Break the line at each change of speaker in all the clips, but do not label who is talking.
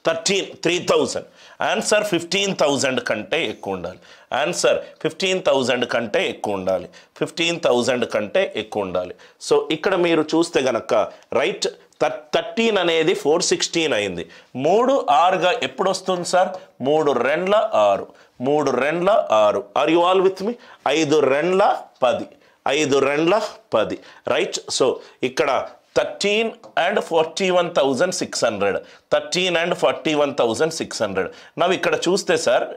3000. Answer 15,000 కంటే ఎక్కువ ఉండాలి. ఆన్సర్ 15,000 కంటే ఎక్కువ ఉండాలి. 15,000 కంటే ఎక్కువ ఉండాలి. సో ఇక్కడ మీరు చూస్తే గనక రైట్ 13 అనేది 416 అయింది. 3 6గా ఎప్పుడు వస్తుంది sir? 3 2 6. 3 2 6. Are you all with me? 5 2 10. 5 2 10. Right. So ఇక్కడ 13 and 41,600. 13 and 41,600. నవ్వు ఇక్కడ చూస్తే సార్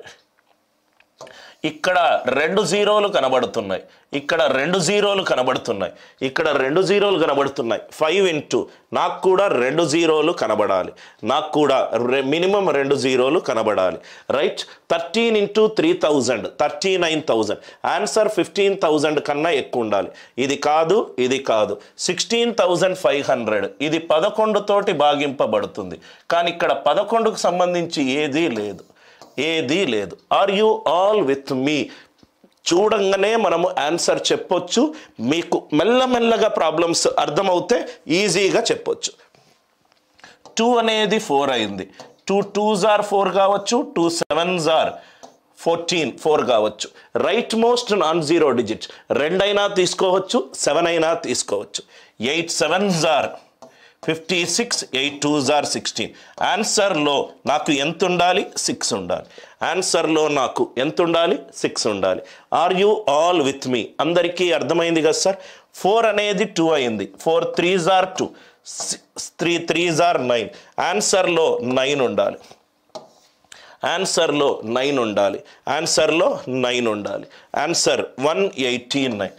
ఇక్కడ 2 జీరోలు కనబడుతున్నాయి. ఇక్కడ 2 జీరోలు కనబడుతున్నాయి. ఇక్కడ 2 జీరోలు కనబడుతున్నాయి. 5 into నాకు కూడా 2 జీరోలు కనబడాలి. నాకు కూడా మినిమం 2 జీరోలు కనబడాలి. రైట్. 13 into 3,000 39,000. ఆన్సర్ 15,000 కన్నా ఎక్కువ ఉండాలి. ఇది కాదు, ఇది కాదు. 16,500. ఇది 11 తోటి భాగింపబడుతుంది. కానీ ఇక్కడ 11కు సంబంధించి ఏదీ లేదు. ఏదీ లేదు. ఆర్ యు ఆల్ విత్ మీ? చూడంగానే మనము ఆన్సర్ చెప్పొచ్చు. మీకు మెల్లమెల్లగా ప్రాబ్లమ్స్ అర్థమవుతే ఈజీగా చెప్పొచ్చు. 2 అనేది 4 అయింది. 2 2s are 4 కావచ్చు. 2 7s are 14 4 కావచ్చు. Right most non zero digit 2 అయినా తీసుకోవచ్చు, 7 అయినా తీసుకోవచ్చు. 8 7s are 56. 8 2s are 16. ఆన్సర్లో నాకు ఎంత ఉండాలి? 6 ఉండాలి. ఆన్సర్లో నాకు ఎంత ఉండాలి? 6 ఉండాలి. ఆర్ యూ ఆల్ విత్ మీ? అందరికీ అర్థమైంది కదా సార్? 4 అనేది 2 అయింది. 4 3s are 2. 3 3s are 9. ఆన్సర్లో 9 ఉండాలి. ఆన్సర్లో 9 ఉండాలి. ఆన్సర్లో 9 ఉండాలి. ఆన్సర్ 189.